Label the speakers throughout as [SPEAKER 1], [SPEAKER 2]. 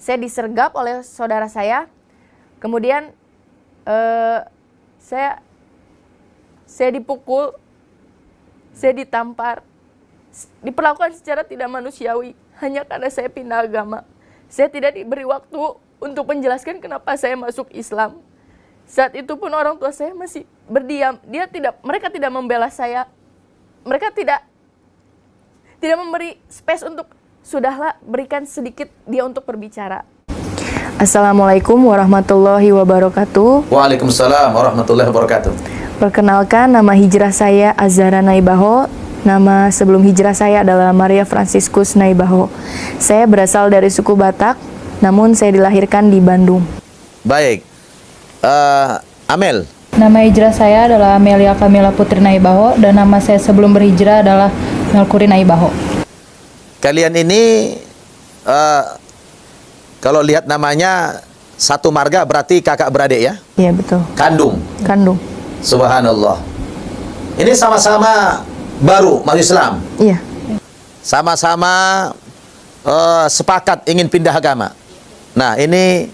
[SPEAKER 1] Saya disergap oleh saudara saya. Kemudian saya dipukul, saya ditampar, diperlakukan secara tidak manusiawi hanya karena saya pindah agama. Saya tidak diberi waktu untuk menjelaskan kenapa saya masuk Islam. Saat itu pun orang tua saya masih berdiam. Mereka tidak membela saya. Mereka tidak memberi space untuk, sudahlah, berikan sedikit dia untuk berbicara. Assalamualaikum warahmatullahi wabarakatuh.
[SPEAKER 2] Waalaikumsalam warahmatullahi wabarakatuh.
[SPEAKER 1] Perkenalkan, nama hijrah saya Azhara Naibaho. Nama sebelum hijrah saya adalah Maria Franciscus Naibaho. Saya berasal dari suku Batak, namun saya dilahirkan di Bandung.
[SPEAKER 2] Baik, Amel.
[SPEAKER 3] Nama hijrah saya adalah Amelia Kamila Putri Naibaho, dan nama saya sebelum berhijrah adalah Melkuri Naibaho.
[SPEAKER 2] Kalian ini kalau lihat namanya satu marga, berarti kakak beradik ya?
[SPEAKER 1] Iya, betul.
[SPEAKER 2] Kandung. Subhanallah. Ini sama-sama baru masuk Islam.
[SPEAKER 1] Iya.
[SPEAKER 2] Sama-sama sepakat ingin pindah agama. Nah, ini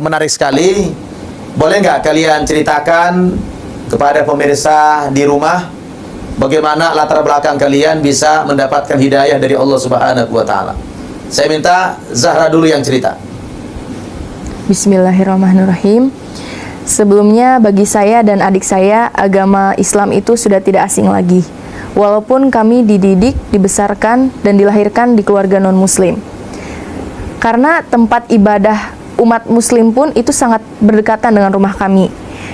[SPEAKER 2] menarik sekali. Boleh nggak kalian ceritakan kepada pemirsa di rumah bagaimana latar belakang kalian bisa mendapatkan hidayah dari Allah Subhanahu wa Ta'ala? Saya minta Zahra dulu yang cerita.
[SPEAKER 1] Bismillahirrahmanirrahim. Sebelumnya bagi saya dan adik saya, agama Islam itu sudah tidak asing lagi. Walaupun kami dididik, dibesarkan, dan dilahirkan di keluarga non-muslim. Karena tempat ibadah umat muslim pun itu sangat berdekatan dengan rumah kami.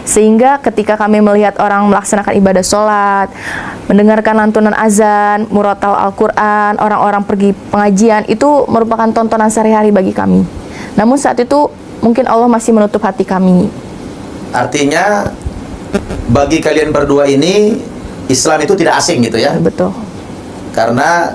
[SPEAKER 1] Sehingga ketika kami melihat orang melaksanakan ibadah sholat, mendengarkan lantunan azan, murotal Al-Quran, orang-orang pergi pengajian, itu merupakan tontonan sehari-hari bagi kami. Namun saat itu mungkin Allah masih menutup hati kami.
[SPEAKER 2] Artinya bagi kalian berdua ini Islam itu tidak asing gitu ya?
[SPEAKER 1] Betul.
[SPEAKER 2] Karena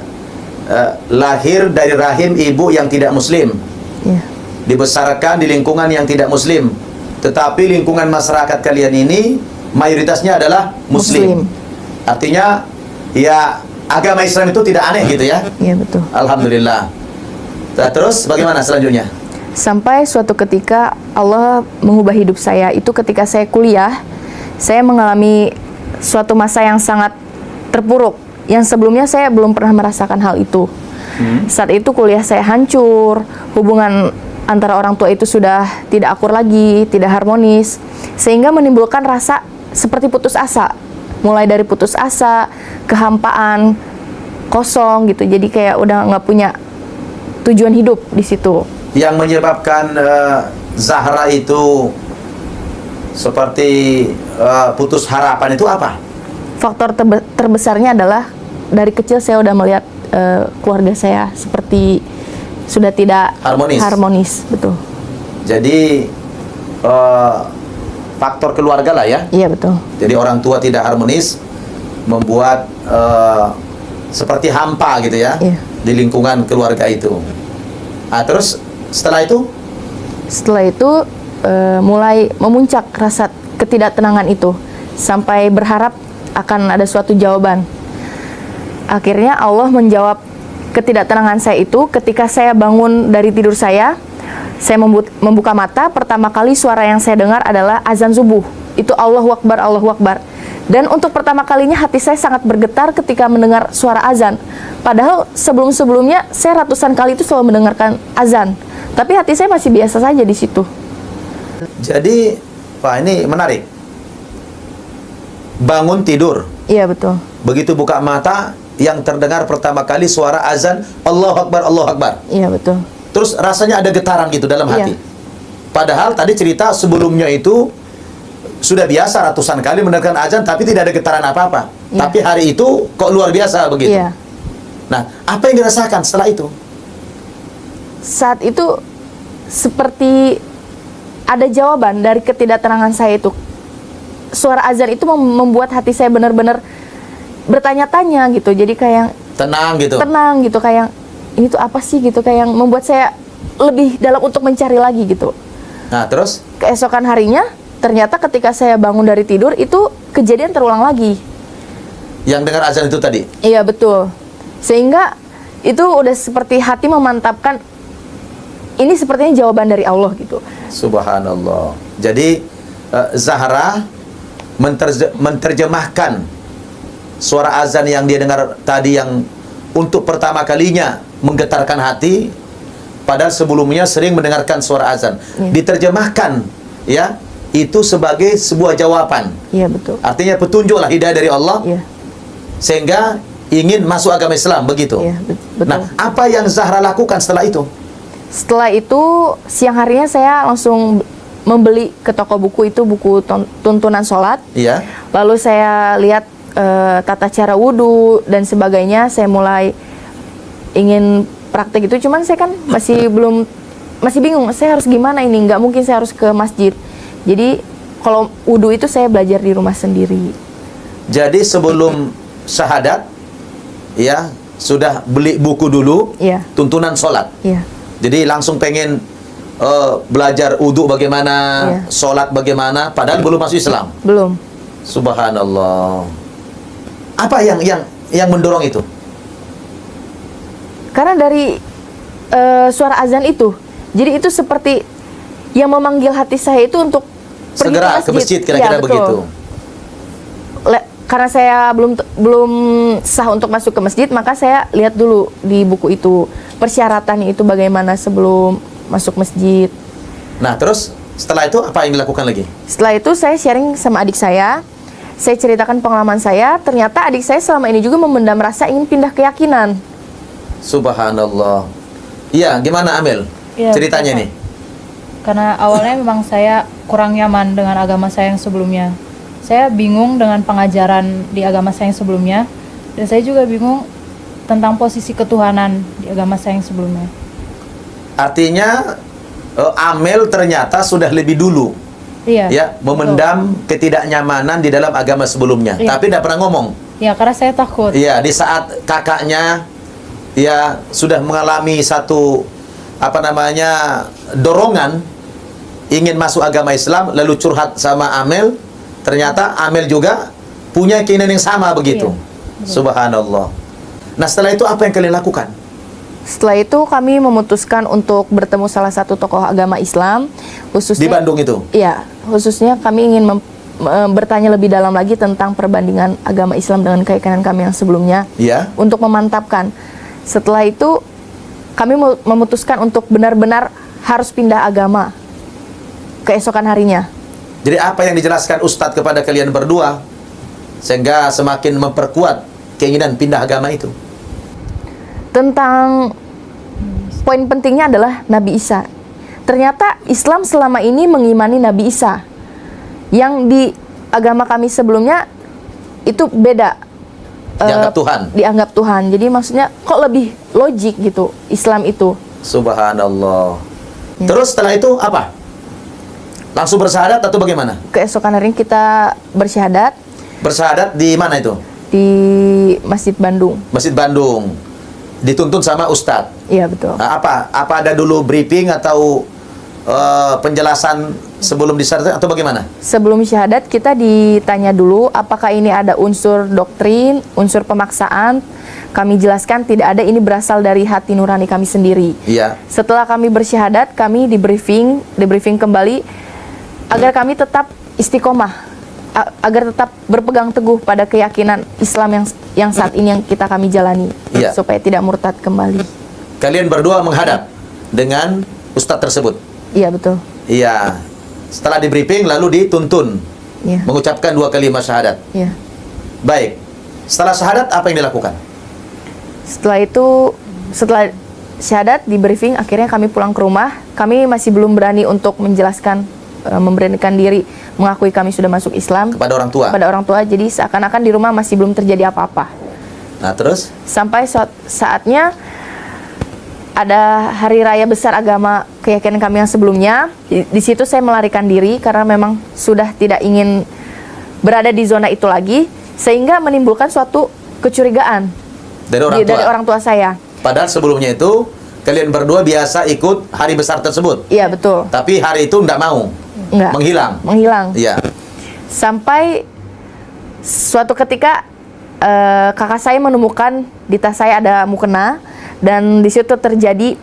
[SPEAKER 2] lahir dari rahim ibu yang tidak muslim.
[SPEAKER 1] Iya.
[SPEAKER 2] Dibesarkan di lingkungan yang tidak muslim. Tetapi lingkungan masyarakat kalian ini mayoritasnya adalah muslim. Artinya ya agama Islam itu tidak aneh gitu ya?
[SPEAKER 1] Iya, betul.
[SPEAKER 2] Alhamdulillah. Nah, terus bagaimana selanjutnya?
[SPEAKER 1] Sampai suatu ketika Allah mengubah hidup saya. Itu ketika saya kuliah, saya mengalami suatu masa yang sangat terpuruk, yang sebelumnya saya belum pernah merasakan hal itu. Saat itu kuliah saya hancur, hubungan antara orang tua itu sudah tidak akur lagi, tidak harmonis, sehingga menimbulkan rasa seperti putus asa. Mulai dari putus asa, kehampaan, kosong gitu. Jadi kayak udah nggak punya tujuan hidup di situ.
[SPEAKER 2] Yang menyebabkan Zahra itu seperti putus harapan itu apa?
[SPEAKER 1] Faktor terbesarnya adalah dari kecil saya udah melihat keluarga saya seperti sudah tidak harmonis, betul.
[SPEAKER 2] Jadi faktor keluarga lah ya?
[SPEAKER 1] Iya, betul.
[SPEAKER 2] Jadi orang tua tidak harmonis membuat seperti hampa gitu ya?
[SPEAKER 1] Iya.
[SPEAKER 2] Di lingkungan keluarga itu. Nah, terus setelah itu?
[SPEAKER 1] Setelah itu mulai memuncak rasa ketidaktenangan itu sampai berharap akan ada suatu jawaban. Akhirnya Allah menjawab ketidaktenangan saya itu ketika saya bangun dari tidur saya membuka mata, pertama kali suara yang saya dengar adalah azan subuh. Itu Allahu Akbar, Allahu Akbar. Dan untuk pertama kalinya hati saya sangat bergetar ketika mendengar suara azan. Padahal sebelum-sebelumnya saya ratusan kali itu selalu mendengarkan azan. Tapi hati saya masih biasa saja di situ.
[SPEAKER 2] Jadi, wah ini menarik. Bangun tidur.
[SPEAKER 1] Iya, betul.
[SPEAKER 2] Begitu buka mata, yang terdengar pertama kali suara azan, Allahu Akbar, Allahu Akbar.
[SPEAKER 1] Iya, betul.
[SPEAKER 2] Terus rasanya ada getaran gitu dalam hati.
[SPEAKER 1] Iya.
[SPEAKER 2] Padahal tadi cerita sebelumnya itu sudah biasa ratusan kali mendengarkan azan tapi tidak ada getaran apa-apa.
[SPEAKER 1] Iya.
[SPEAKER 2] Tapi hari itu kok luar biasa begitu.
[SPEAKER 1] Iya.
[SPEAKER 2] Nah, apa yang dirasakan setelah itu?
[SPEAKER 1] Saat itu seperti ada jawaban dari ketidaktenangan saya itu. Suara azan itu membuat hati saya benar-benar bertanya-tanya gitu. Jadi kayak
[SPEAKER 2] tenang gitu,
[SPEAKER 1] kayak ini tuh apa sih gitu, kayak membuat saya lebih dalam untuk mencari lagi gitu.
[SPEAKER 2] Nah, terus
[SPEAKER 1] keesokan harinya ternyata ketika saya bangun dari tidur itu kejadian terulang lagi.
[SPEAKER 2] Yang dengar azan itu tadi?
[SPEAKER 1] Iya, betul. Sehingga itu udah seperti hati memantapkan ini sepertinya jawaban dari Allah gitu.
[SPEAKER 2] Subhanallah. Jadi Zahra menterjemahkan suara azan yang dia dengar tadi, yang untuk pertama kalinya menggetarkan hati, padahal sebelumnya sering mendengarkan suara azan. Diterjemahkan ya, itu sebagai sebuah jawaban.
[SPEAKER 1] Iya, betul.
[SPEAKER 2] Artinya petunjuklah, hidayah dari Allah.
[SPEAKER 1] Iya.
[SPEAKER 2] Sehingga ingin masuk agama Islam, begitu.
[SPEAKER 1] Iya, betul.
[SPEAKER 2] Nah, apa yang Zahra lakukan setelah itu?
[SPEAKER 1] Setelah itu siang harinya saya langsung membeli ke toko buku itu buku tuntunan sholat.
[SPEAKER 2] Iya.
[SPEAKER 1] Lalu saya lihat tata cara wudhu dan sebagainya. Saya mulai ingin praktek itu, cuman saya kan masih bingung. Saya harus gimana ini? Nggak mungkin saya harus ke masjid. Jadi kalau wudhu itu saya belajar di rumah sendiri.
[SPEAKER 2] Jadi sebelum syahadat, ya sudah beli buku dulu,
[SPEAKER 1] Iya.
[SPEAKER 2] tuntunan sholat.
[SPEAKER 1] Iya.
[SPEAKER 2] Jadi langsung pengen belajar wudhu bagaimana,
[SPEAKER 1] Iya.
[SPEAKER 2] sholat bagaimana, padahal belum masuk Islam.
[SPEAKER 1] Belum.
[SPEAKER 2] Subhanallah. Apa yang mendorong itu?
[SPEAKER 1] Karena dari suara azan itu, jadi itu seperti yang memanggil hati saya itu untuk pergi
[SPEAKER 2] Segera ke masjid, kira-kira
[SPEAKER 1] Iya, betul.
[SPEAKER 2] begitu.
[SPEAKER 1] Karena saya belum sah untuk masuk ke masjid, maka saya lihat dulu di buku itu persyaratannya itu bagaimana sebelum masuk masjid.
[SPEAKER 2] Nah, terus setelah itu apa yang dilakukan lagi?
[SPEAKER 1] Setelah itu saya sharing sama adik saya ceritakan pengalaman saya. Ternyata adik saya selama ini juga memendam rasa ingin pindah keyakinan.
[SPEAKER 2] Subhanallah. Iya, gimana Amel?
[SPEAKER 3] Iya,
[SPEAKER 2] Ceritanya
[SPEAKER 3] betul,
[SPEAKER 2] nih.
[SPEAKER 3] Karena awalnya memang saya kurang nyaman dengan agama saya yang sebelumnya. Saya bingung dengan pengajaran di agama saya yang sebelumnya, dan saya juga bingung tentang posisi ketuhanan di agama saya yang sebelumnya.
[SPEAKER 2] Artinya Amel ternyata sudah lebih dulu
[SPEAKER 3] Iya.
[SPEAKER 2] ya memendam ketidaknyamanan di dalam agama sebelumnya,
[SPEAKER 3] Iya.
[SPEAKER 2] tapi tidak pernah ngomong.
[SPEAKER 3] Ya, karena saya takut.
[SPEAKER 2] Iya, di saat kakaknya ya sudah mengalami satu dorongan ingin masuk agama Islam, lalu curhat sama Amel, ternyata Amel juga punya keinginan yang sama begitu.
[SPEAKER 3] Iya.
[SPEAKER 2] Subhanallah. Nah, setelah itu apa yang kalian lakukan?
[SPEAKER 1] Setelah itu kami memutuskan untuk bertemu salah satu tokoh agama Islam, khususnya
[SPEAKER 2] Di Bandung itu?
[SPEAKER 1] Iya, khususnya kami ingin bertanya lebih dalam lagi tentang perbandingan agama Islam dengan keyakinan kami yang sebelumnya,
[SPEAKER 2] Iya.
[SPEAKER 1] untuk memantapkan. Setelah itu kami memutuskan untuk benar-benar harus pindah agama keesokan harinya.
[SPEAKER 2] Jadi apa yang dijelaskan Ustadz kepada kalian berdua sehingga semakin memperkuat keinginan pindah agama itu?
[SPEAKER 1] Tentang poin pentingnya adalah Nabi Isa. Ternyata Islam selama ini mengimani Nabi Isa, yang di agama kami sebelumnya itu beda.
[SPEAKER 2] Dianggap Tuhan.
[SPEAKER 1] Dianggap Tuhan. Jadi maksudnya kok lebih logik gitu Islam itu.
[SPEAKER 2] Subhanallah.
[SPEAKER 1] Ya.
[SPEAKER 2] Terus setelah itu apa? Langsung bersyahadat atau bagaimana?
[SPEAKER 1] Keesokan hari kita bersyahadat
[SPEAKER 2] Bersyahadat di mana itu?
[SPEAKER 1] di Masjid Bandung.
[SPEAKER 2] Masjid Bandung. Dituntun sama Ustadz.
[SPEAKER 1] Iya, betul.
[SPEAKER 2] Nah, apa ada dulu briefing atau penjelasan sebelum disyahadat atau bagaimana?
[SPEAKER 1] Sebelum syahadat kita ditanya dulu apakah ini ada unsur doktrin, unsur pemaksaan. Kami jelaskan tidak ada, ini berasal dari hati nurani kami sendiri.
[SPEAKER 2] Iya.
[SPEAKER 1] Setelah kami bersyahadat, kami di briefing kembali agar kami tetap istiqomah, agar tetap berpegang teguh pada keyakinan Islam yang saat ini yang kami jalani,
[SPEAKER 2] Iya.
[SPEAKER 1] supaya tidak murtad kembali.
[SPEAKER 2] Kalian berdua menghadap dengan Ustadz tersebut.
[SPEAKER 1] Iya, betul.
[SPEAKER 2] Iya. Setelah di briefing lalu dituntun
[SPEAKER 1] Iya.
[SPEAKER 2] mengucapkan 2 kalimat syahadat.
[SPEAKER 1] Iya.
[SPEAKER 2] Baik. Setelah syahadat apa yang dilakukan?
[SPEAKER 1] Setelah syahadat di briefing, akhirnya kami pulang ke rumah. Kami masih belum berani untuk menjelaskan, memberanikan diri mengakui kami sudah masuk Islam
[SPEAKER 2] Kepada orang tua.
[SPEAKER 1] kepada orang tua. Jadi seakan-akan di rumah masih belum terjadi apa-apa.
[SPEAKER 2] Nah, terus?
[SPEAKER 1] Sampai saatnya ada hari raya besar agama keyakinan kami yang sebelumnya. Di situ saya melarikan diri karena memang sudah tidak ingin berada di zona itu lagi, sehingga menimbulkan suatu kecurigaan
[SPEAKER 2] Dari orang tua.
[SPEAKER 1] dari orang tua saya.
[SPEAKER 2] Padahal sebelumnya itu kalian berdua biasa ikut hari besar tersebut.
[SPEAKER 1] Iya, betul.
[SPEAKER 2] Tapi hari itu enggak mau.
[SPEAKER 1] Enggak. Menghilang.
[SPEAKER 2] Iya.
[SPEAKER 1] Sampai suatu ketika kakak saya menemukan di tas saya ada mukena, dan di situ terjadi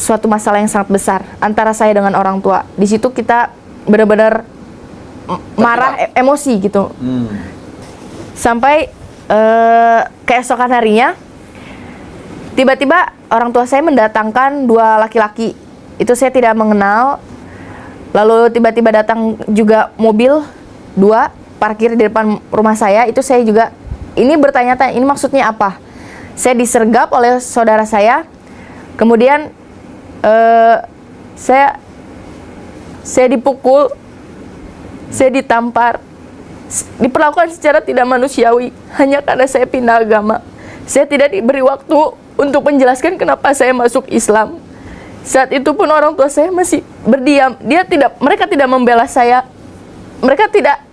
[SPEAKER 1] suatu masalah yang sangat besar antara saya dengan orang tua. Di situ kita benar-benar marah, emosi gitu. Sampai keesokan harinya, tiba-tiba orang tua saya mendatangkan 2 laki-laki. Itu saya tidak mengenal. Lalu tiba-tiba datang juga mobil 2 parkir di depan rumah saya. Itu saya juga ini bertanya-tanya, ini maksudnya apa? Saya disergap oleh saudara saya. Kemudian saya dipukul, saya ditampar, diperlakukan secara tidak manusiawi hanya karena saya pindah agama. Saya tidak diberi waktu untuk menjelaskan kenapa saya masuk Islam. Saat itu pun orang tua saya masih berdiam. Mereka tidak membela saya. Mereka tidak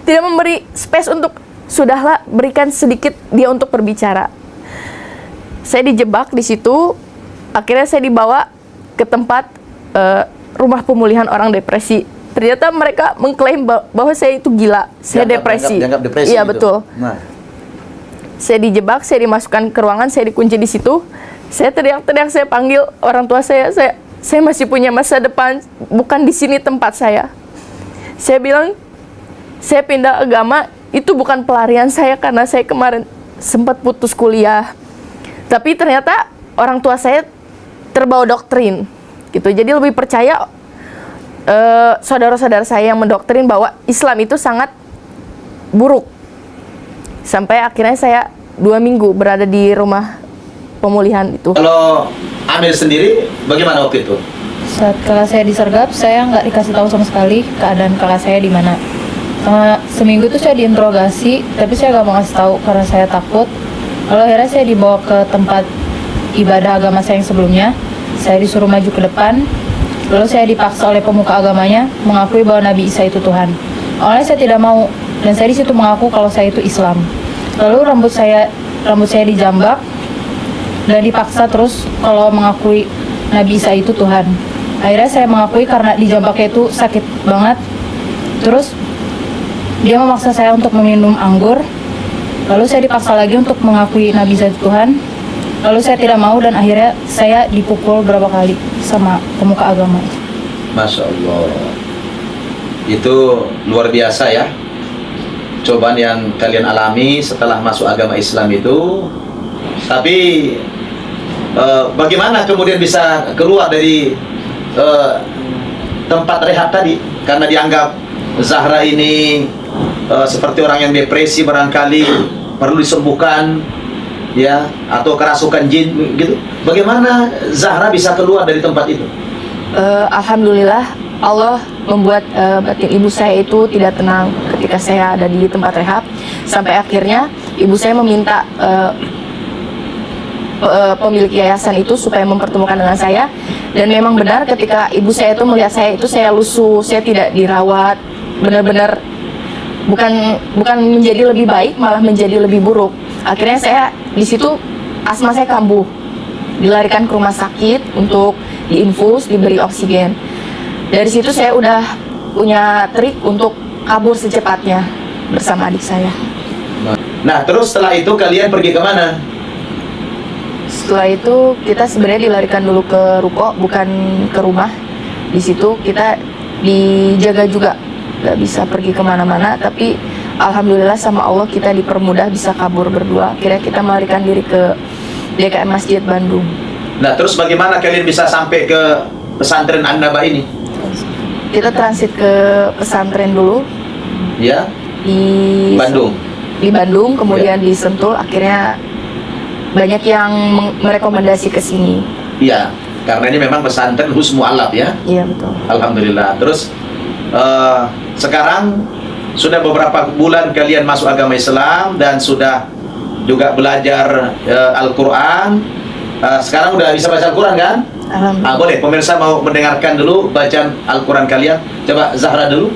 [SPEAKER 1] memberi space untuk, sudahlah, berikan sedikit dia untuk berbicara. Saya dijebak di situ. Akhirnya saya dibawa ke tempat rumah pemulihan orang depresi. Ternyata mereka mengklaim bahwa saya itu gila, saya depresi.
[SPEAKER 2] Dianggap depresi.
[SPEAKER 1] Iya,
[SPEAKER 2] gitu.
[SPEAKER 1] betul.
[SPEAKER 2] Nah.
[SPEAKER 1] Saya dijebak, saya dimasukkan ke ruangan, saya dikunci di situ. Saya teriak-teriak, saya panggil orang tua saya masih punya masa depan, bukan di sini tempat saya. Saya bilang, saya pindah agama, itu bukan pelarian saya karena saya kemarin sempat putus kuliah. Tapi ternyata orang tua saya terbawa doktrin, gitu. Jadi lebih percaya saudara-saudara saya yang mendoktrin bahwa Islam itu sangat buruk. Sampai akhirnya saya 2 minggu berada di rumah pemulihan itu.
[SPEAKER 2] Kalau Amir sendiri bagaimana waktu itu?
[SPEAKER 3] Saat kakak saya disergap, saya nggak dikasih tahu sama sekali keadaan kakak saya di mana. Seminggu itu saya diinterogasi, tapi saya nggak mau kasih tahu karena saya takut. Lalu akhirnya saya dibawa ke tempat ibadah agama saya yang sebelumnya. Saya disuruh maju ke depan. Lalu saya dipaksa oleh pemuka agamanya mengakui bahwa Nabi Isa itu Tuhan. Awalnya saya tidak mau, dan saya di situ mengaku kalau saya itu Islam. Lalu rambut saya dijambak dan dipaksa terus kalau mengakui Nabi Isa itu Tuhan. Akhirnya saya mengakui karena dijambaknya itu sakit banget. Terus dia memaksa saya untuk meminum anggur. Lalu saya dipaksa lagi untuk mengakui Nabi Isa itu Tuhan. Lalu saya tidak mau dan akhirnya saya dipukul berapa kali sama pemuka agama.
[SPEAKER 2] Masya Allah. Itu luar biasa ya. Cobaan yang kalian alami setelah masuk agama Islam itu. Tapi bagaimana kemudian bisa keluar dari tempat rehat tadi? Karena dianggap Zahra ini seperti orang yang depresi, barangkali perlu disembuhkan, ya, atau kerasukan jin gitu. Bagaimana Zahra bisa keluar dari tempat itu?
[SPEAKER 1] Alhamdulillah, Allah membuat batin ibu saya itu tidak tenang ketika saya ada di tempat rehab. Sampai akhirnya ibu saya meminta pemilik yayasan itu supaya mempertemukan dengan saya. Dan memang benar ketika ibu saya itu melihat saya itu, saya lusuh, saya tidak dirawat, benar-benar bukan menjadi lebih baik, malah menjadi lebih buruk. Akhirnya saya di situ asma saya kambuh, dilarikan ke rumah sakit untuk diinfus, diberi oksigen. Dari situ saya udah punya trik untuk kabur secepatnya bersama adik saya.
[SPEAKER 2] Nah, terus setelah itu kalian pergi ke mana?
[SPEAKER 1] Setelah itu kita sebenarnya dilarikan dulu ke ruko, bukan ke rumah. Di situ kita dijaga juga, nggak bisa pergi kemana-mana. Tapi alhamdulillah sama Allah kita dipermudah bisa kabur berdua. Akhirnya kita melarikan diri ke DKM Masjid Bandung.
[SPEAKER 2] Nah, terus bagaimana kalian bisa sampai ke pesantren An-Naba ini?
[SPEAKER 1] Kita transit ke pesantren dulu.
[SPEAKER 2] Ya.
[SPEAKER 1] Di
[SPEAKER 2] Bandung.
[SPEAKER 1] Di Bandung, kemudian di Sentul. Akhirnya banyak yang merekomendasi ke sini.
[SPEAKER 2] Iya, karena ini memang pesantren Husmu Alab ya.
[SPEAKER 1] Iya, betul.
[SPEAKER 2] Alhamdulillah. Terus sekarang sudah beberapa bulan kalian masuk agama Islam dan sudah juga belajar Al-Quran. Sekarang udah bisa baca Al-Quran kan?
[SPEAKER 1] Alhamdulillah.
[SPEAKER 2] Boleh, pemirsa mau mendengarkan dulu bacaan Al-Quran kalian. Coba Zahra dulu.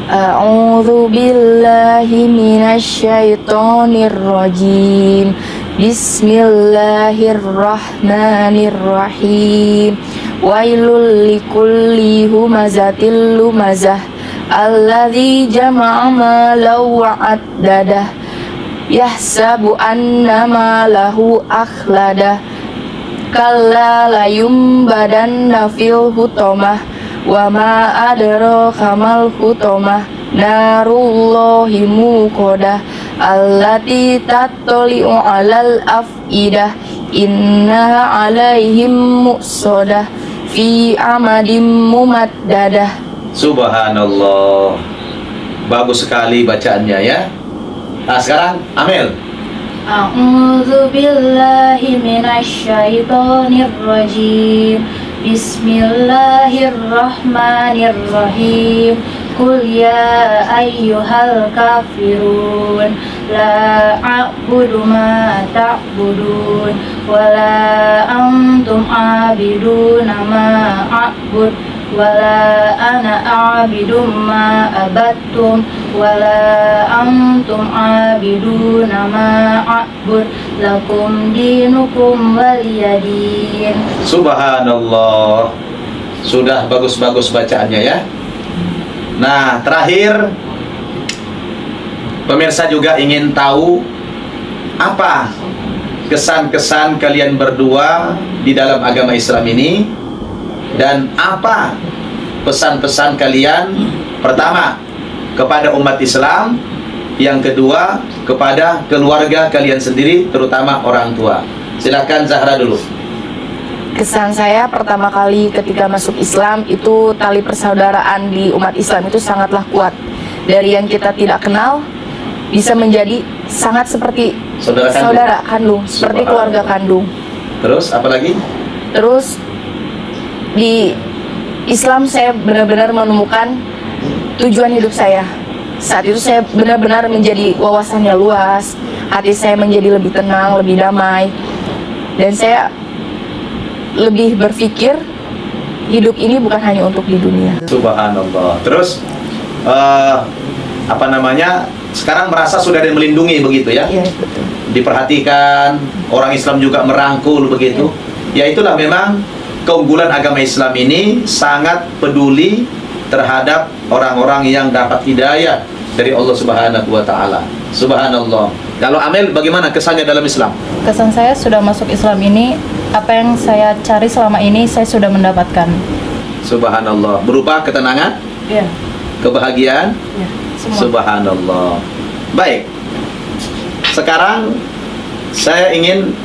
[SPEAKER 1] A'udzu billahi minasyaitonir rajim. Bismillahirrahmanirrahim. Wailul likulli humazatil lumazah alladzi jama'a malan wa 'addadah yahsabu anna malahu akhladah kalla layumbadanna fil hutamah wa ma adraka mal hutamah narullahi muqadah allati tattali'u 'alal afidah innaha 'alaihim muqsadah fi amadin mumaddadah.
[SPEAKER 2] Subhanallah. Bagus sekali bacaannya ya. Nah, sekarang Amel.
[SPEAKER 3] A'udzu billahi minasy syaithanir rajim. Bismillahirrahmanirrahim. Qul ya ayyuhal kafirun la a'budu ma ta'budun wa la antum 'abiduna ma a'bud wala ana a'bidum ma abattum wala antum a'biduna ma a'bud lakum dinukum waliyadin.
[SPEAKER 2] Subhanallah. Sudah bagus-bagus bacaannya ya. Nah, terakhir pemirsa juga ingin tahu apa kesan-kesan kalian berdua di dalam agama Islam ini, dan apa pesan-pesan kalian, pertama kepada umat Islam, yang kedua kepada keluarga kalian sendiri, terutama orang tua. Silakan Zahra dulu.
[SPEAKER 1] Kesan saya pertama kali ketika masuk Islam itu tali persaudaraan di umat Islam itu sangatlah kuat. Dari yang kita tidak kenal bisa menjadi sangat seperti saudara kandung, seperti keluarga kandung.
[SPEAKER 2] Terus apa lagi?
[SPEAKER 1] Terus di Islam saya benar-benar menemukan tujuan hidup saya. Saat itu saya benar-benar menjadi wawasannya luas, hati saya menjadi lebih tenang, lebih damai, dan saya lebih berpikir hidup ini bukan hanya untuk di dunia.
[SPEAKER 2] Subhanallah. Terus sekarang merasa sudah ada yang melindungi begitu ya?
[SPEAKER 1] Iya, betul.
[SPEAKER 2] Diperhatikan, orang Islam juga merangkul begitu. Ya, itulah memang keunggulan agama Islam ini, sangat peduli terhadap orang-orang yang dapat hidayah dari Allah Subhanahu wa taala. Subhanallah. Kalau Amel, bagaimana kesannya dalam Islam?
[SPEAKER 3] Kesan saya sudah masuk Islam ini, apa yang saya cari selama ini saya sudah mendapatkan.
[SPEAKER 2] Subhanallah. Berupa ketenangan,
[SPEAKER 3] Iya.
[SPEAKER 2] kebahagiaan.
[SPEAKER 3] Iya, semua.
[SPEAKER 2] Subhanallah. Baik. Sekarang saya ingin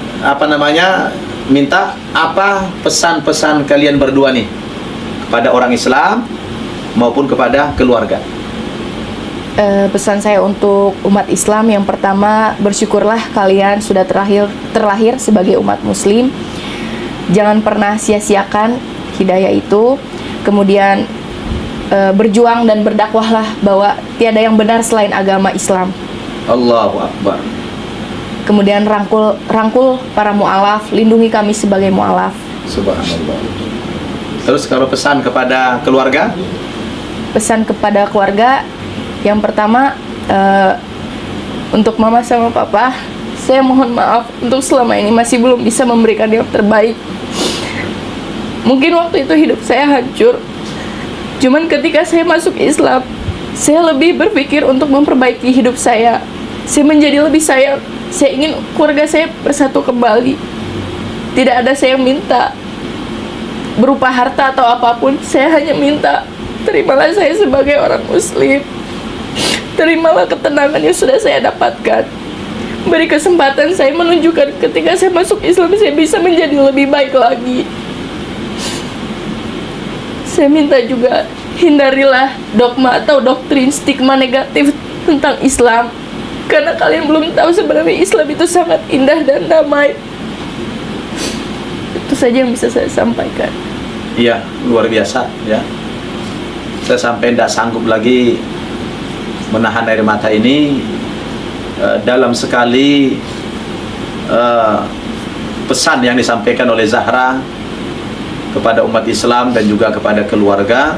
[SPEAKER 2] minta apa pesan-pesan kalian berdua nih kepada orang Islam maupun kepada keluarga.
[SPEAKER 1] Pesan saya untuk umat Islam yang pertama, bersyukurlah kalian sudah terlahir sebagai umat Muslim. Jangan pernah sia-siakan hidayah itu. Kemudian berjuang dan berdakwahlah bahwa tiada yang benar selain agama Islam.
[SPEAKER 2] Allahu Akbar.
[SPEAKER 1] Kemudian rangkul para mu'alaf, lindungi kami sebagai mu'alaf.
[SPEAKER 2] Subhanallah. Terus kalau pesan kepada keluarga?
[SPEAKER 1] Pesan kepada keluarga, yang pertama untuk mama sama papa, saya mohon maaf untuk selama ini masih belum bisa memberikan yang terbaik. Mungkin waktu itu hidup saya hancur. Cuman ketika saya masuk Islam, saya lebih berpikir untuk memperbaiki hidup saya. Saya menjadi lebih sayang. Saya ingin keluarga saya bersatu kembali. Tidak ada saya yang minta berupa harta atau apapun. Saya hanya minta, terimalah saya sebagai orang Muslim. Terimalah ketenangan yang sudah saya dapatkan. Beri kesempatan saya menunjukkan ketika saya masuk Islam, saya bisa menjadi lebih baik lagi. Saya minta juga, hindarilah dogma atau doktrin stigma negatif tentang Islam. Karena kalian belum tahu sebenarnya Islam itu sangat indah dan damai. Itu saja yang bisa saya sampaikan.
[SPEAKER 2] Iya, luar biasa ya. Saya sampai tidak sanggup lagi menahan air mata ini. Dalam sekali pesan yang disampaikan oleh Zahra kepada umat Islam dan juga kepada keluarga.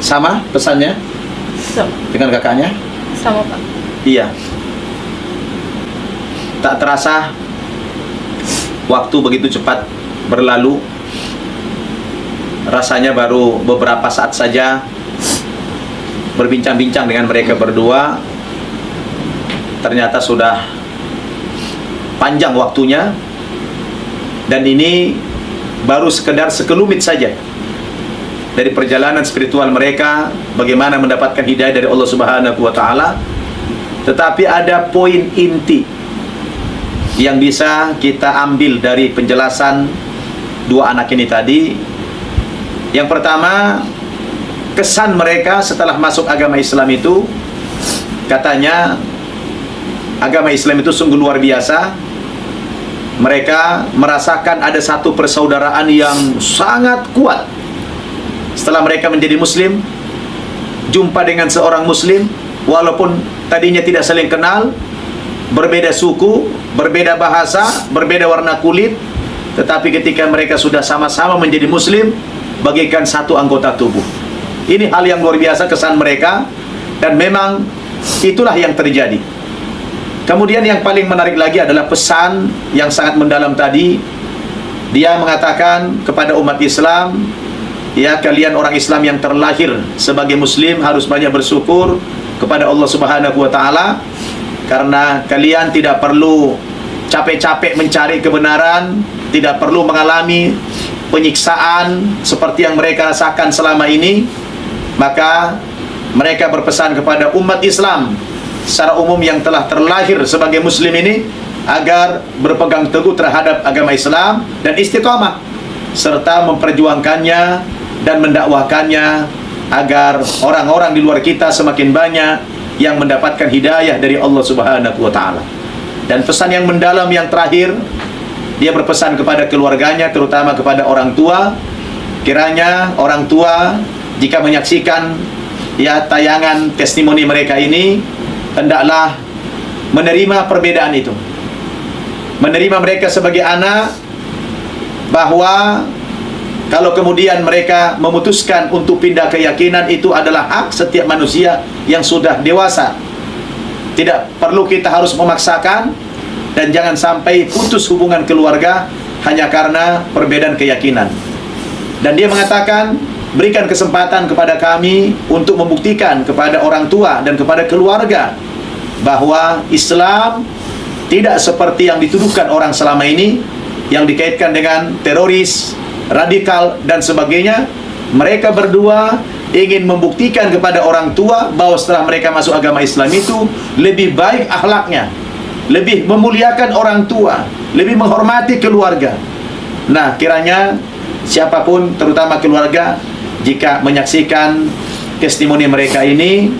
[SPEAKER 2] Sama pesannya dengan kakaknya?
[SPEAKER 3] Sama, Pak.
[SPEAKER 2] Iya. Tak terasa waktu begitu cepat berlalu. Rasanya baru beberapa saat saja berbincang-bincang dengan mereka berdua, ternyata sudah panjang waktunya, dan ini baru sekedar sekelumit saja dari perjalanan spiritual mereka, bagaimana mendapatkan hidayah dari Allah Subhanahu wa taala. Tetapi ada poin inti yang bisa kita ambil dari penjelasan dua anak ini tadi. Yang pertama, kesan mereka setelah masuk agama Islam itu, katanya agama Islam itu sungguh luar biasa. Mereka merasakan ada satu persaudaraan yang sangat kuat. Setelah mereka menjadi muslim, jumpa dengan seorang muslim, walaupun tadinya tidak saling kenal, berbeda suku, berbeda bahasa, berbeda warna kulit, tetapi ketika mereka sudah sama-sama menjadi muslim, bagaikan satu anggota tubuh. Ini hal yang luar biasa kesan mereka, dan memang itulah yang terjadi. Kemudian yang paling menarik lagi adalah pesan yang sangat mendalam tadi. Dia mengatakan kepada umat Islam, ya, kalian orang Islam yang terlahir sebagai muslim harus banyak bersyukur kepada Allah Subhanahu wa taala, karena kalian tidak perlu capek-capek mencari kebenaran, tidak perlu mengalami penyiksaan seperti yang mereka rasakan selama ini. Maka mereka berpesan kepada umat Islam secara umum yang telah terlahir sebagai muslim ini agar berpegang teguh terhadap agama Islam dan istiqamah, serta memperjuangkannya dan mendakwahkannya agar orang-orang di luar kita semakin banyak yang mendapatkan hidayah dari Allah Subhanahu wa taala. Dan pesan yang mendalam yang terakhir, dia berpesan kepada keluarganya, terutama kepada orang tua. Kiranya orang tua jika menyaksikan ya tayangan testimoni mereka ini, hendaklah menerima perbedaan itu, menerima mereka sebagai anak, bahwa kalau kemudian mereka memutuskan untuk pindah keyakinan, itu adalah hak setiap manusia yang sudah dewasa. Tidak perlu kita harus memaksakan, dan jangan sampai putus hubungan keluarga hanya karena perbedaan keyakinan. Dan dia mengatakan, berikan kesempatan kepada kami untuk membuktikan kepada orang tua dan kepada keluarga bahwa Islam tidak seperti yang dituduhkan orang selama ini, yang dikaitkan dengan teroris, radikal, dan sebagainya. Mereka berdua ingin membuktikan kepada orang tua bahwa setelah mereka masuk agama Islam itu lebih baik akhlaknya, lebih memuliakan orang tua, lebih menghormati keluarga. Nah, kiranya siapapun, terutama keluarga, jika menyaksikan testimoni mereka ini,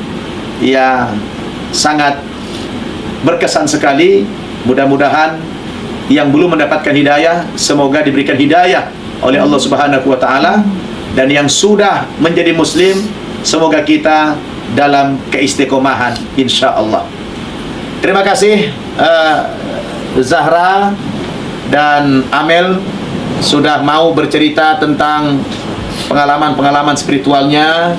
[SPEAKER 2] ya sangat berkesan sekali. Mudah-mudahan yang belum mendapatkan hidayah, semoga diberikan hidayah oleh Allah Subhanahu wa taala, dan yang sudah menjadi muslim, semoga kita dalam keistiqomahan insyaallah. Terima kasih Zahra dan Amel sudah mau bercerita tentang pengalaman-pengalaman spiritualnya,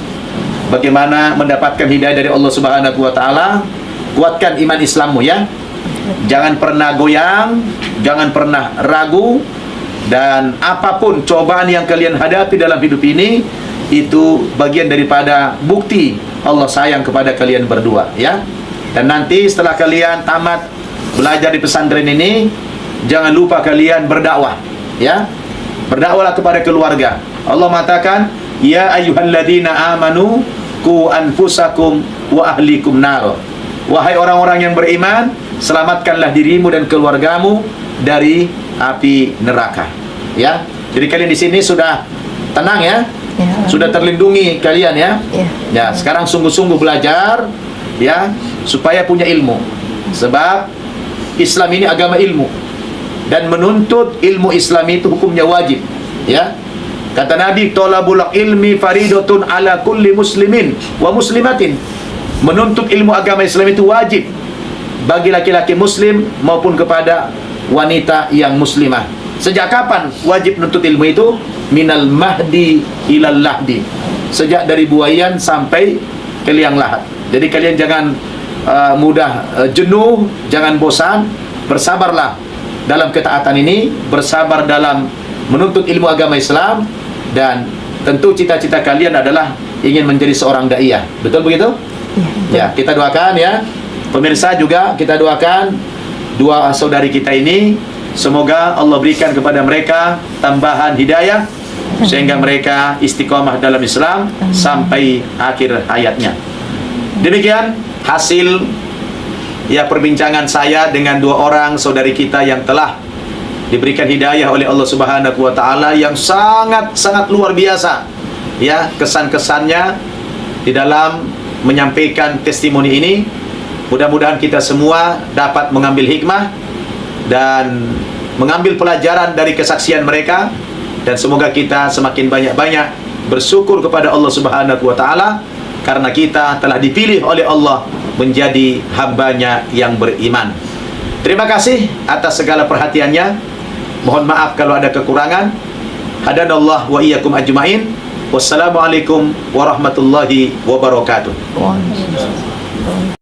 [SPEAKER 2] bagaimana mendapatkan hidayah dari Allah Subhanahu wa taala. Kuatkan iman Islammu ya. Jangan pernah goyang, jangan pernah ragu, dan apapun cobaan yang kalian hadapi dalam hidup ini, itu bagian daripada bukti Allah sayang kepada kalian berdua ya. Dan nanti setelah kalian tamat belajar di pesantren ini, jangan lupa kalian berdakwah ya. Berdakwahlah kepada keluarga. Allah mengatakan, ya ayyuhalladzina amanu qu anfusakum wa ahlikum nar. Wahai orang-orang yang beriman, selamatkanlah dirimu dan keluargamu dari api neraka. Ya. Jadi kalian di sini sudah tenang ya.
[SPEAKER 1] Ya.
[SPEAKER 2] Sudah terlindungi kalian ya.
[SPEAKER 1] Ya.
[SPEAKER 2] Ya, sekarang sungguh-sungguh belajar ya, supaya punya ilmu. Sebab Islam ini agama ilmu, dan menuntut ilmu Islam itu hukumnya wajib ya. Kata Nabi, thalabul ilmi faridatun ala kulli muslimin wa muslimatin. Menuntut ilmu agama Islam itu wajib bagi laki-laki muslim maupun kepada wanita yang muslimah. Sejak kapan wajib menuntut ilmu itu? Minal mahdi ilal lahdi. Sejak dari buayan sampai ke liang lahat. Jadi kalian jangan mudah jenuh, jangan bosan, bersabarlah dalam ketaatan ini, bersabar dalam menuntut ilmu agama Islam, dan tentu cita-cita kalian adalah ingin menjadi seorang da'iyah. Betul begitu? Ya, kita doakan ya. Pemirsa juga kita doakan dua saudari kita ini. Semoga Allah berikan kepada mereka tambahan hidayah sehingga mereka istiqomah dalam Islam sampai akhir hayatnya. Demikian hasil ya perbincangan saya dengan dua orang saudari kita yang telah diberikan hidayah oleh Allah Subhanahu wa taala, yang sangat luar biasa ya kesan-kesannya di dalam menyampaikan testimoni ini. Mudah-mudahan kita semua dapat mengambil hikmah dan mengambil pelajaran dari kesaksian mereka, dan semoga kita semakin banyak-banyak bersyukur kepada Allah Subhanahu wa taala karena kita telah dipilih oleh Allah menjadi hambanya yang beriman. Terima kasih atas segala perhatiannya. Mohon maaf kalau ada kekurangan. Hadanallah wa iyyakum ajmain. Wassalamualaikum warahmatullahi wabarakatuh.
[SPEAKER 1] Waalaikumsalam.